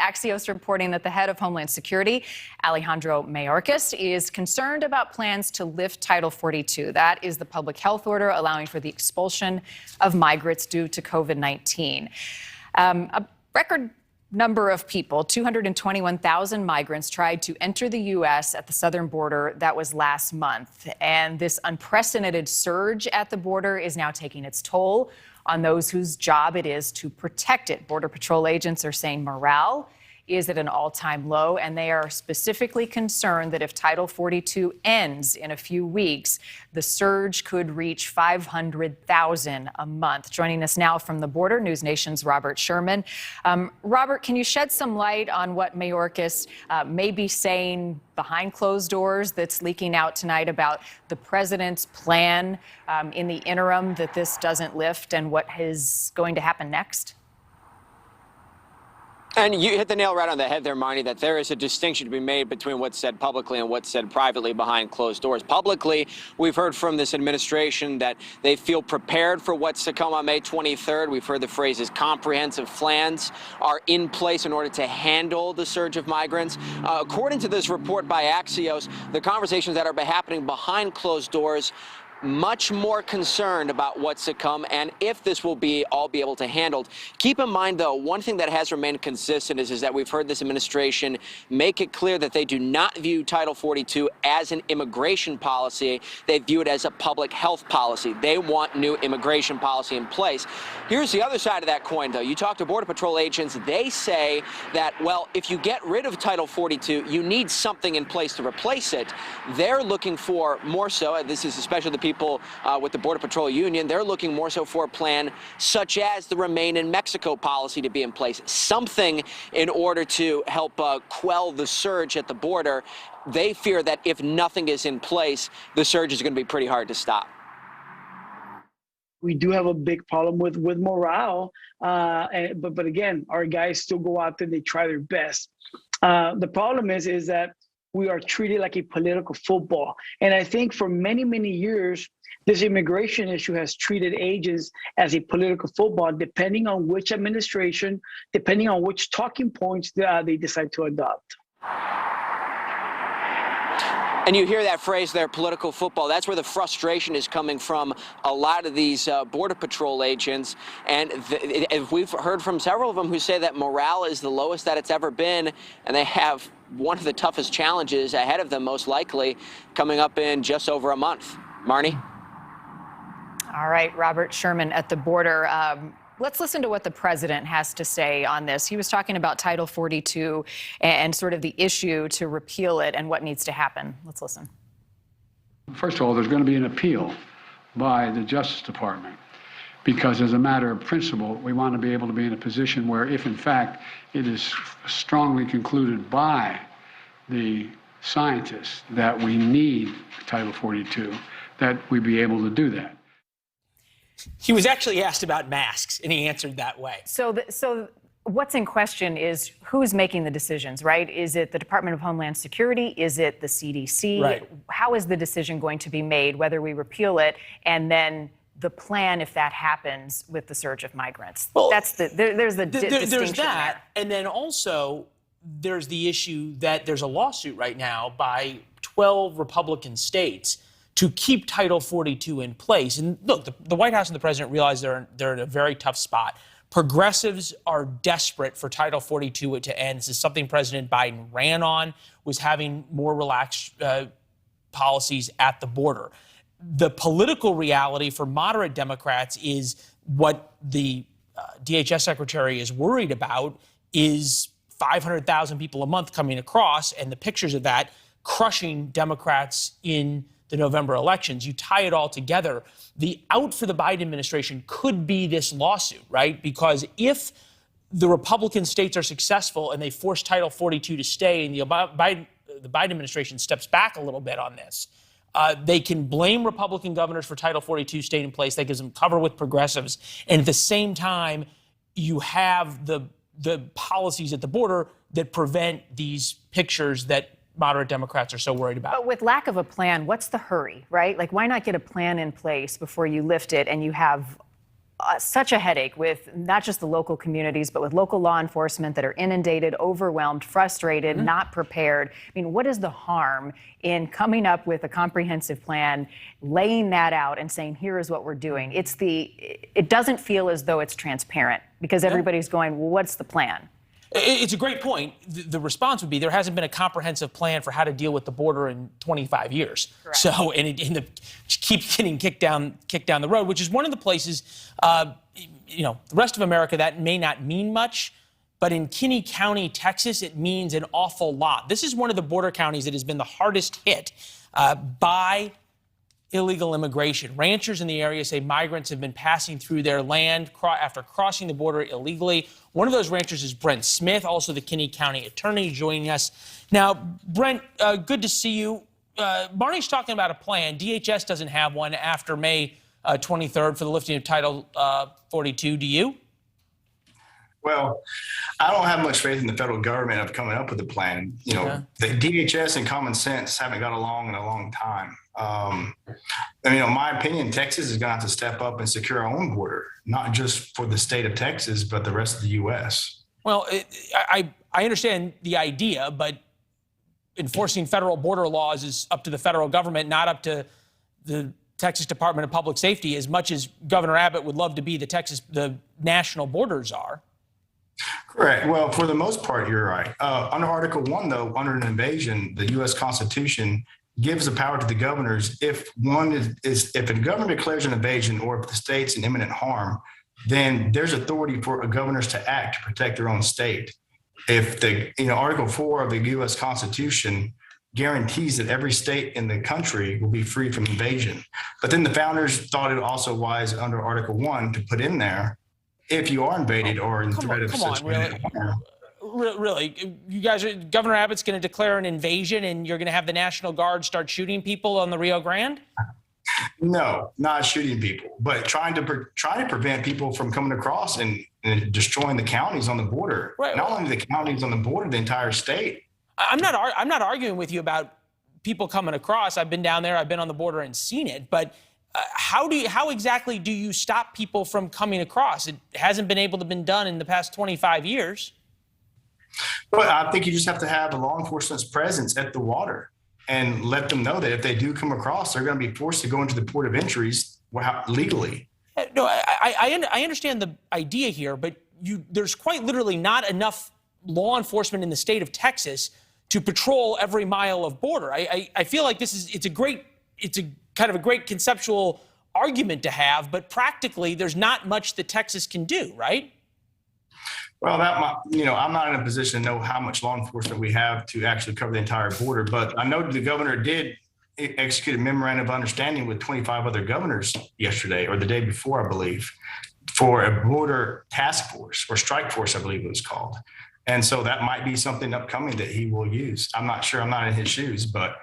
Axios reporting that the head of Homeland Security, Alejandro Mayorkas, is concerned about plans to lift Title 42. That is the public health order allowing for the expulsion of migrants due to COVID-19. A record number of people, 221,000 migrants, tried to enter the U.S. at the southern border. That was last month. And this unprecedented surge at the border is now taking its toll on those whose job it is to protect it. Border Patrol agents are saying morale is at an all-time low, and they are specifically concerned that if Title 42 ends in a few weeks, the surge could reach 500,000 a month. Joining us now from the border, NewsNation's Robert Sherman. Robert, can you shed some light on what Mayorkas may be saying behind closed doors that's leaking out tonight about the president's plan in the interim that this doesn't lift and what is going to happen next? And you hit the nail right on the head there, Marnie, that there is a distinction to be made between what's said publicly and what's said privately behind closed doors. Publicly, we've heard from this administration that they feel prepared for what's to come on May 23rd. We've heard the phrases comprehensive plans are in place in order to handle the surge of migrants. According to this report by Axios, the conversations that are happening behind closed doors much more concerned about what's to come and if this will all be able to handle. Keep in mind, though, one thing that has remained consistent is that we've heard this administration make it clear that they do not view Title 42 as an immigration policy. They view it as a public health policy. They want new immigration policy in place. Here's the other side of that coin, though. You talk to Border Patrol agents, they say that, well, if you get rid of Title 42, you need something in place to replace it. They're looking for more so, and this is especially the people with the Border Patrol Union, they're looking more so for a plan such as the Remain in Mexico policy to be in place, something in order to help quell the surge at the border. They fear that if nothing is in place, the surge is going to be pretty hard to stop. We do have a big problem with morale, but again, our guys still go out there and they try their best. The problem is that we are treated like a political football. And I think for many, many years, this immigration issue has treated agents as a political football, depending on which administration, depending on which talking points they decide to adopt. And you hear that phrase there, political football. That's where the frustration is coming from a lot of these Border Patrol agents. And we've heard from several of them who say that morale is the lowest that it's ever been, and they have one of the toughest challenges ahead of them, most likely, coming up in just over a month. Marnie? All right, Robert Sherman at the border. Let's listen to what the president has to say on this. He was talking about Title 42 and sort of the issue to repeal it and what needs to happen. Let's listen. First of all, there's going to be an appeal by the Justice Department because as a matter of principle, we want to be able to be in a position where if in fact it is strongly concluded by the scientists that we need Title 42, that we be able to do that. He was actually asked about masks, and he answered that way. So what's in question is who's making the decisions, right? Is it the Department of Homeland Security? Is it the CDC? Right. How is the decision going to be made, whether we repeal it, and then the plan if that happens with the surge of migrants? Well, there's the distinction there's that, there. and then also there's the issue that there's a lawsuit right now by 12 Republican states to keep Title 42 in place. And look, the White House and the president realize they're in a very tough spot. Progressives are desperate for Title 42 to end. This is something President Biden ran on, was having more relaxed policies at the border. The political reality for moderate Democrats is what the DHS secretary is worried about is 500,000 people a month coming across, and the pictures of that crushing Democrats in the November elections. You tie it all together. The out for the Biden administration could be this lawsuit, right? Because if the Republican states are successful and they force Title 42 to stay and the Biden administration steps back a little bit on this, they can blame Republican governors for Title 42 staying in place. That gives them cover with progressives. And at the same time, you have the policies at the border that prevent these pictures that moderate Democrats are so worried about. But with lack of a plan, what's the hurry, right? Like, why not get a plan in place before you lift it and you have such a headache with not just the local communities, but with local law enforcement that are inundated, overwhelmed, frustrated, not prepared. I mean, what is the harm in coming up with a comprehensive plan, laying that out and saying, here is what we're doing? It doesn't feel as though it's transparent because everybody's going, well, what's the plan? It's a great point. The response would be there hasn't been a comprehensive plan for how to deal with the border in 25 years. Correct. So, and it keeps getting kicked down the road, which is one of the places, the rest of America, that may not mean much, but in Kinney County, Texas, it means an awful lot. This is one of the border counties that has been the hardest hit by illegal immigration. Ranchers in the area say migrants have been passing through their land after crossing the border illegally. One of those ranchers is Brent Smith, also the Kinney County attorney, joining us. Now, Brent, good to see you. Marnie's talking about a plan. DHS doesn't have one after May 23rd for the lifting of Title 42. Do you? Well, I don't have much faith in the federal government of coming up with a plan. The DHS and common sense haven't got along in a long time. In my opinion, Texas is going to have to step up and secure our own border, not just for the state of Texas, but the rest of the U.S. Well, I understand the idea, but enforcing federal border laws is up to the federal government, not up to the Texas Department of Public Safety, as much as Governor Abbott would love to be the national borders are. Correct. Well, for the most part, you're right. Under Article 1, though, under an invasion, the U.S. Constitution gives the power to the governors if if a governor declares an invasion or if the state's in imminent harm, then there's authority for governors to act to protect their own state. If Article 4 of the U.S. Constitution guarantees that every state in the country will be free from invasion. But then the founders thought it also wise under Article 1 to put in there, if you are invaded or in threat of such harm. Really? You guys Governor Abbott's going to declare an invasion and you're going to have the National Guard start shooting people on the Rio Grande? No, not shooting people, but trying to prevent people from coming across and destroying the counties on the border. Right. Not only the counties on the border, the entire state. I'm not arguing with you about people coming across. I've been down there. I've been on the border and seen it. But how exactly do you stop people from coming across? It hasn't been able to be done in the past 25 years. Well, I think you just have to have the law enforcement's presence at the water and let them know that if they do come across, they're going to be forced to go into the port of entries legally. No, I understand the idea here, but there's quite literally not enough law enforcement in the state of Texas to patrol every mile of border. I feel like it's a kind of a great conceptual argument to have, but practically there's not much that Texas can do, right? Well, I'm not in a position to know how much law enforcement we have to actually cover the entire border, but I know the governor did execute a memorandum of understanding with 25 other governors yesterday or the day before, I believe, for a border task force or strike force, I believe it was called. And so that might be something upcoming that he will use. I'm not sure. I'm not in his shoes, but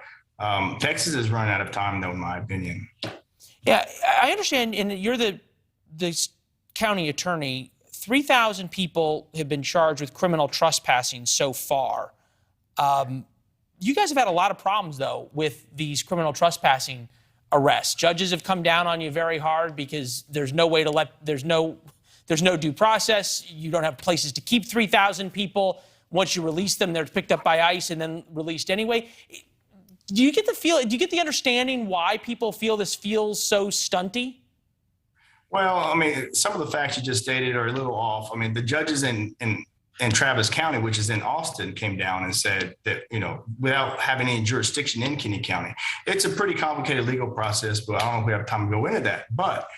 Texas is running out of time, though, in my opinion. Yeah, I understand. And you're the county attorney. 3,000 people have been charged with criminal trespassing so far. You guys have had a lot of problems, though, with these criminal trespassing arrests. Judges have come down on you very hard because there's no way to there's no due process. You don't have places to keep 3,000 people. Once you release them, they're picked up by ICE and then released anyway. Do you get the understanding why people feel this feels so stunty? Well, some of the facts you just stated are a little off. The judges in Travis County, which is in Austin, came down and said that, without having any jurisdiction in Kinney County, it's a pretty complicated legal process, but I don't know if we have time to go into that. But,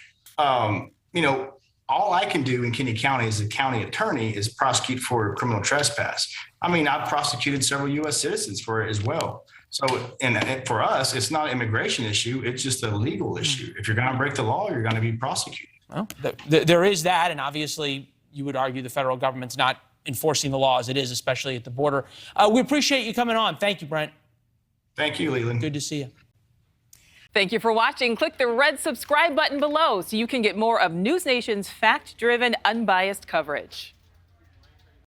all I can do in Kinney County as a county attorney is prosecute for criminal trespass. I've prosecuted several U.S. citizens for it as well. So, and for us, it's not an immigration issue. It's just a legal issue. If you're going to break the law, you're going to be prosecuted. Well, there is that. And obviously, you would argue the federal government's not enforcing the law as it is, especially at the border. We appreciate you coming on. Thank you, Brent. Thank you, Leland. Good to see you. Thank you for watching. Click the red subscribe button below so you can get more of NewsNation's fact-driven, unbiased coverage.